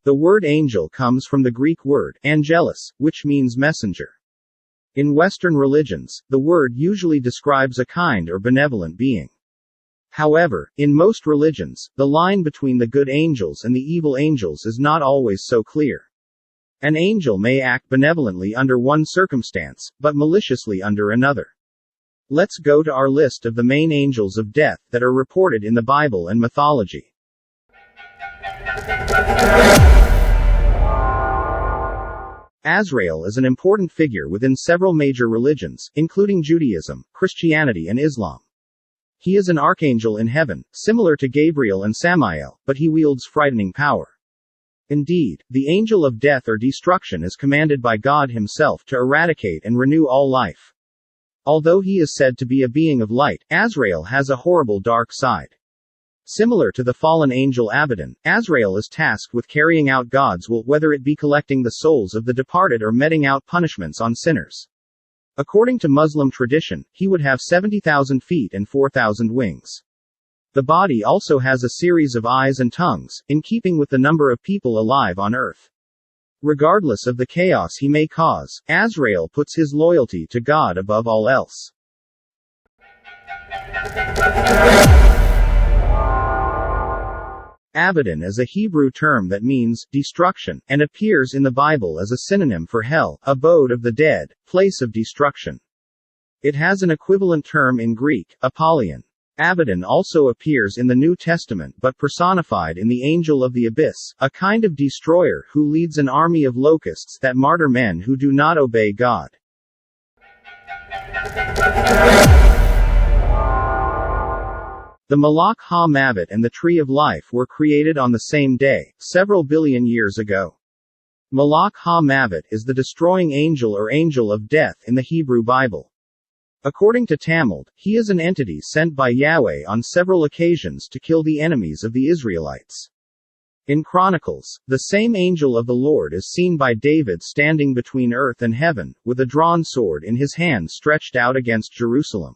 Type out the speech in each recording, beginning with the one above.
The word angel comes from the Greek word angelos, which means messenger. In Western religions, the word usually describes a kind or benevolent being. However, in most religions, the line between the good angels and the evil angels is not always so clear. An angel may act benevolently under one circumstance, but maliciously under another. Let's go to our list of the main angels of death that are reported in the Bible and mythology. Azrael is an important figure within several major religions, including Judaism, Christianity and Islam. He is an archangel in heaven, similar to Gabriel and Samael, but he wields frightening power. Indeed, the angel of death or destruction is commanded by God himself to eradicate and renew all life. Although he is said to be a being of light, Azrael has a horrible dark side. Similar to the fallen angel Abaddon, Azrael is tasked with carrying out God's will, whether it be collecting the souls of the departed or meting out punishments on sinners. According to Muslim tradition, he would have 70,000 feet and 4,000 wings. The body also has a series of eyes and tongues, in keeping with the number of people alive on earth. Regardless of the chaos he may cause, Azrael puts his loyalty to God above all else. Abaddon is a Hebrew term that means destruction, and appears in the Bible as a synonym for hell, abode of the dead, place of destruction. It has an equivalent term in Greek, Apollyon. Abaddon also appears in the New Testament but personified in the angel of the abyss, a kind of destroyer who leads an army of locusts that martyr men who do not obey God. The Malach Ha-Mavet and the Tree of Life were created on the same day, several billion years ago. Malach Ha-Mavet is the destroying angel or angel of death in the Hebrew Bible. According to Talmud, he is an entity sent by Yahweh on several occasions to kill the enemies of the Israelites. In Chronicles, the same angel of the Lord is seen by David standing between earth and heaven, with a drawn sword in his hand stretched out against Jerusalem.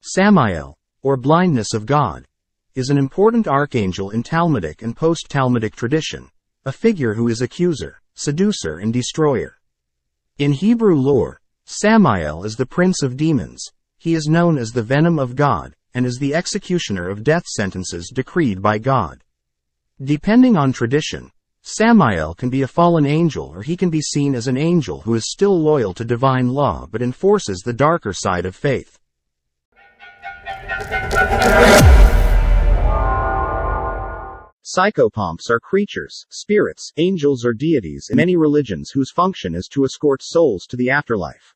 Samael, or blindness of God, is an important archangel in Talmudic and post-Talmudic tradition, a figure who is accuser, seducer and destroyer. In Hebrew lore, Samael is the prince of demons. He is known as the venom of God, and is the executioner of death sentences decreed by God. Depending on tradition, Samael can be a fallen angel or he can be seen as an angel who is still loyal to divine law but enforces the darker side of faith. Psychopomps are creatures, spirits, angels or deities in many religions whose function is to escort souls to the afterlife.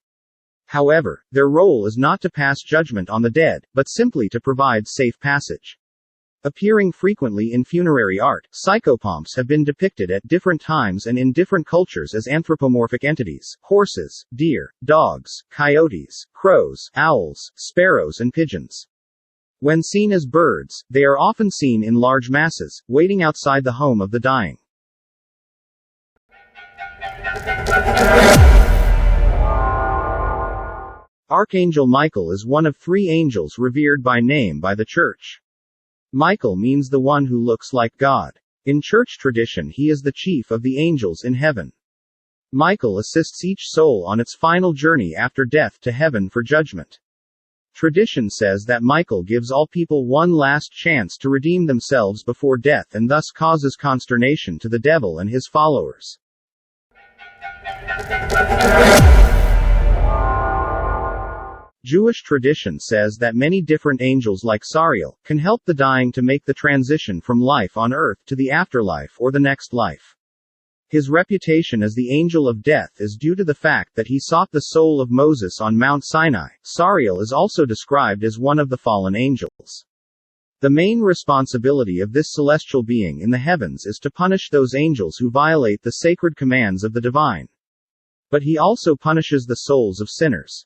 However, their role is not to pass judgment on the dead, but simply to provide safe passage. Appearing frequently in funerary art, psychopomps have been depicted at different times and in different cultures as anthropomorphic entities: horses, deer, dogs, coyotes, crows, owls, sparrows and pigeons. When seen as birds, they are often seen in large masses, waiting outside the home of the dying. Archangel Michael is one of three angels revered by name by the Church. Michael means the one who looks like God. In Church tradition, he is the chief of the angels in heaven. Michael assists each soul on its final journey after death to heaven for judgment. Tradition says that Michael gives all people one last chance to redeem themselves before death and thus causes consternation to the devil and his followers. Jewish tradition says that many different angels like Sariel can help the dying to make the transition from life on earth to the afterlife or the next life. His reputation as the angel of death is due to the fact that he sought the soul of Moses on Mount Sinai. Sariel is also described as one of the fallen angels. The main responsibility of this celestial being in the heavens is to punish those angels who violate the sacred commands of the divine. But he also punishes the souls of sinners.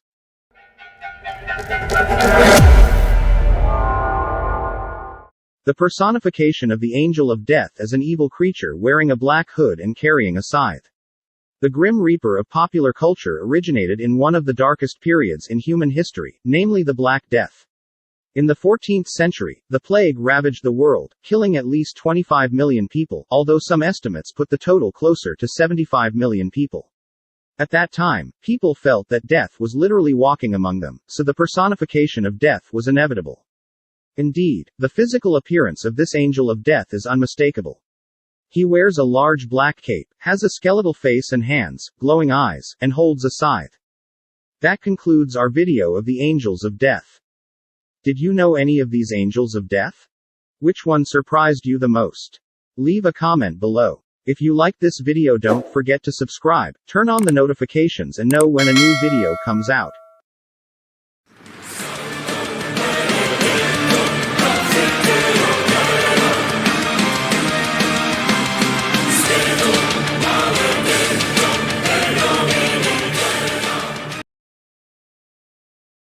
The personification of the angel of death as an evil creature wearing a black hood and carrying a scythe. The Grim Reaper of popular culture originated in one of the darkest periods in human history, namely the Black Death. In the 14th century, the plague ravaged the world, killing at least 25 million people, although some estimates put the total closer to 75 million people. At that time, people felt that death was literally walking among them, so the personification of death was inevitable. Indeed, the physical appearance of this angel of death is unmistakable. He wears a large black cape, has a skeletal face and hands, glowing eyes, and holds a scythe. That concludes our video of the angels of death. Did you know any of these angels of death? Which one surprised you the most? Leave a comment below. If you like this video, don't forget to subscribe, turn on the notifications and know when a new video comes out.